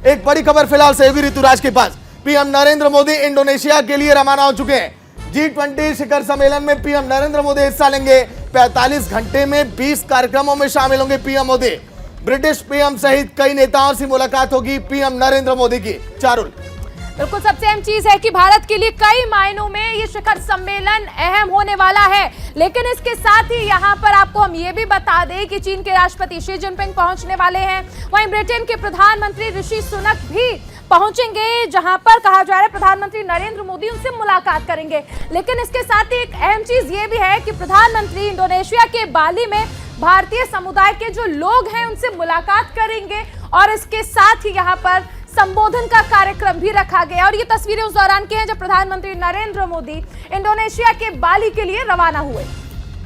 एक बड़ी खबर फिलहाल सहयोगी ऋतुराज के पास। पीएम नरेंद्र मोदी इंडोनेशिया के लिए रवाना हो चुके हैं। G20 शिखर सम्मेलन में पीएम नरेंद्र मोदी हिस्सा लेंगे। 45 घंटे में 20 कार्यक्रमों में शामिल होंगे पीएम मोदी। ब्रिटिश पीएम सहित कई नेताओं से मुलाकात होगी पीएम नरेंद्र मोदी की। चारुल, बिल्कुल, सबसे अहम चीज है कि भारत के लिए कई मायनों में ये शिखर सम्मेलन अहम होने वाला है। लेकिन इसके साथ ही यहाँ पर आपको हम ये भी बता दें कि चीन के राष्ट्रपति शी जिनपिंग पहुंचने वाले हैं। वहीं ब्रिटेन के प्रधानमंत्री ऋषि सुनक भी पहुंचेंगे, जहां पर कहा जा रहा है प्रधानमंत्री नरेंद्र मोदी उनसे मुलाकात करेंगे। लेकिन इसके साथ ही एक अहम चीज ये भी है कि प्रधानमंत्री इंडोनेशिया के बाली में भारतीय समुदाय के जो लोग हैं उनसे मुलाकात करेंगे और इसके साथ ही यहाँ पर संबोधन का कार्यक्रम भी रखा गया। और ये तस्वीरें उस दौरान की हैं जब प्रधानमंत्री नरेंद्र मोदी इंडोनेशिया के बाली के लिए रवाना हुए।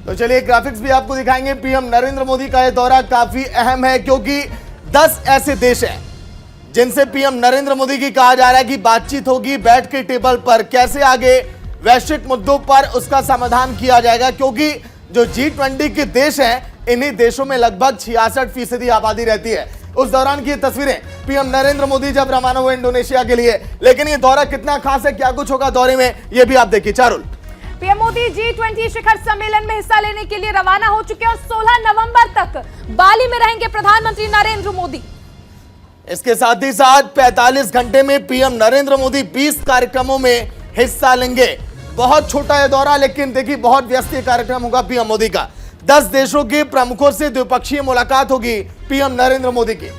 तो चलिए ग्राफिक्स भी आपको दिखाएंगे। पीएम नरेंद्र मोदी का यह दौरा काफी अहम है क्योंकि 10 ऐसे देश हैं जिनसे पीएम नरेंद्र मोदी की कहा जा रहा है कि बातचीत होगी, बैठ के टेबल पर कैसे आगे वैश्विक मुद्दों पर उसका समाधान किया जाएगा। क्योंकि जो G20 के देश हैं, इन्हीं देशों में लगभग 66% आबादी रहती है। उस दौरान की तस्वीरें पीएम नरेंद्र मोदी जब रवाना हुए इंडोनेशिया के लिए। लेकिन ये दौरा कितना खास है, क्या कुछ होगा दौरे में, ये भी आप देखिए। चारुल, पीएम मोदी G20 शिखर सम्मेलन में हिस्सा लेने के लिए रवाना हो चुके हैं और 16 नवंबर तक बाली में रहेंगे प्रधानमंत्री नरेंद्र मोदी। इसके साथ ही साथ 45 घंटे में पीएम नरेंद्र मोदी 20 कार्यक्रमों में हिस्सा लेंगे। बहुत छोटा यह दौरा, लेकिन देखिए बहुत व्यस्त कार्यक्रम होगा पीएम मोदी का। 10 देशों के प्रमुखों से द्विपक्षीय मुलाकात होगी पीएम नरेंद्र मोदी की।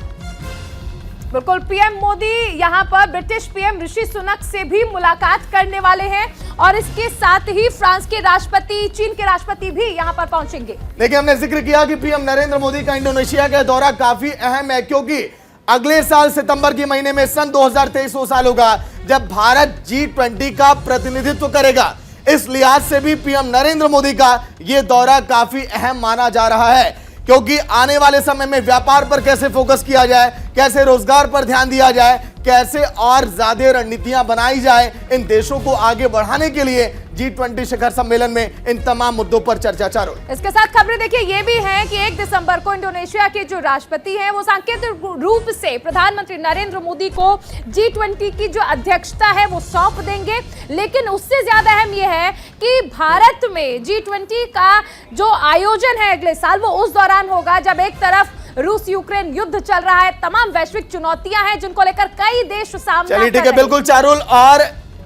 बिल्कुल, पीएम मोदी यहां पर ब्रिटिश पीएम ऋषि सुनक से भी मुलाकात करने वाले हैं और इसके साथ ही फ्रांस के राष्ट्रपति, चीन के राष्ट्रपति भी यहां पर पहुंचेंगे। देखिए, हमने जिक्र किया कि पीएम नरेंद्र मोदी का इंडोनेशिया का दौरा काफी अहम है क्योंकि अगले साल सितंबर के महीने में सन 2023 वो साल होगा जब भारत G20 का प्रतिनिधित्व करेगा। इस लिहाज से भी पीएम नरेंद्र मोदी का यह दौरा काफी अहम माना जा रहा है क्योंकि आने वाले समय में व्यापार पर कैसे फोकस किया जाए, कैसे रोजगार पर ध्यान दिया जाए, कैसे और ज्यादा रणनीतियां बनाई जाए इन देशों को आगे बढ़ाने के लिए G20 शिखर सम्मेलन में इन तमाम मुद्दों पर चर्चा। चारों इसके साथ खबरें देखिए ये भी है कि 1 दिसंबर को इंडोनेशिया के जो राष्ट्रपति हैं वो सांकेतिक रूप से प्रधानमंत्री नरेंद्र मोदी को G20 की जो अध्यक्षता है वो सौंप देंगे। लेकिन उससे ज्यादा अहम यह है कि भारत में G20 का जो आयोजन है अगले साल वो उस दौरान होगा जब एक तरफ रूस यूक्रेन युद्ध चल रहा है, तमाम वैश्विक चुनौतियां हैं जिनको लेकर कई देश सामना कर रहे हैं। ठीक है, बिल्कुल चारुल। और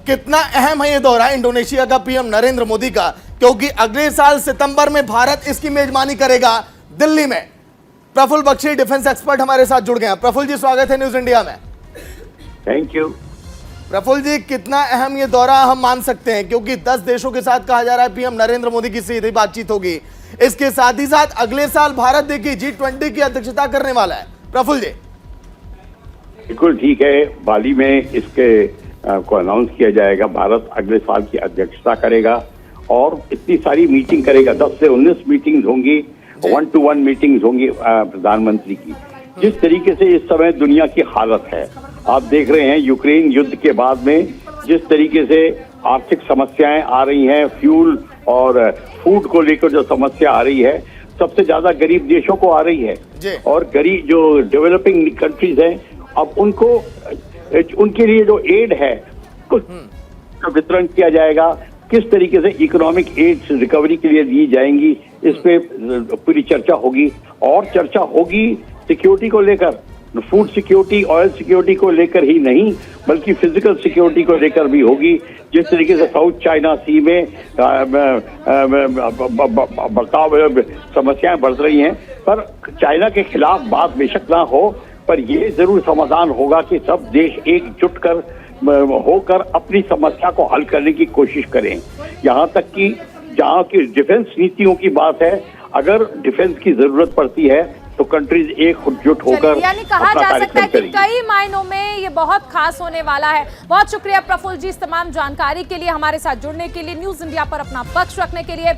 कितना अहम है ये दौरा इंडोनेशिया का पीएम नरेंद्र मोदी का क्योंकि अगले साल सितंबर में भारत इसकी मेजबानी करेगा दिल्ली में। प्रफुल्ल बख्शी डिफेंस एक्सपर्ट हमारे साथ जुड़ गए हैं। प्रफुल्ल जी, स्वागत है न्यूज इंडिया में। Thank you. प्रफुल्ल जी, कितना अहम ये दौरा हम मान सकते हैं क्योंकि 10 देशों के साथ कहा जा रहा है पीएम नरेंद्र मोदी की सीधी बातचीत होगी। इसके साथ ही साथ अगले साल भारत देखिए G20 की अध्यक्षता करने वाला है। प्रफुल्ल जी, बिल्कुल ठीक है। बाली में इसके को अनाउंस किया जाएगा। भारत अगले साल की अध्यक्षता करेगा और इतनी सारी मीटिंग करेगा। 10 से 19 मीटिंग्स होंगी, 1-to-1 मीटिंग्स होंगी प्रधानमंत्री की। जिस तरीके से इस समय दुनिया की हालत है, आप देख रहे हैं यूक्रेन युद्ध के बाद में जिस तरीके से आर्थिक समस्याएं आ रही हैं, फ्यूल और फूड को लेकर जो समस्या आ रही है, सबसे ज्यादा गरीब देशों को आ रही है। और गरीब जो डेवलपिंग कंट्रीज हैं, अब उनको उनके लिए जो एड है कुछ का वितरण किया जाएगा। किस तरीके से इकोनॉमिक एड रिकवरी के लिए दी जाएंगी, इस पे पूरी चर्चा होगी। और चर्चा होगी सिक्योरिटी को लेकर, फूड सिक्योरिटी, ऑयल सिक्योरिटी को लेकर ही नहीं बल्कि फिजिकल सिक्योरिटी को लेकर भी होगी। जिस तरीके से साउथ चाइना सी में बर्ताव समस्याएं बढ़ रही हैं, पर चाइना के खिलाफ बात बेशक ना हो, पर ये जरूर समाधान होगा कि सब देश एकजुट कर होकर अपनी समस्या को हल करने की कोशिश करें। यहाँ तक कि जहाँ की डिफेंस नीतियों की बात है, अगर डिफेंस की जरूरत पड़ती है तो कंट्रीज एकजुट होकर यानी कहा जा सकता है कि कई मायनों में ये बहुत खास होने वाला है। बहुत शुक्रिया प्रफुल्ल जी इस तमाम जानकारी के लिए, हमारे साथ जुड़ने के लिए, न्यूज इंडिया पर अपना पक्ष रखने के लिए।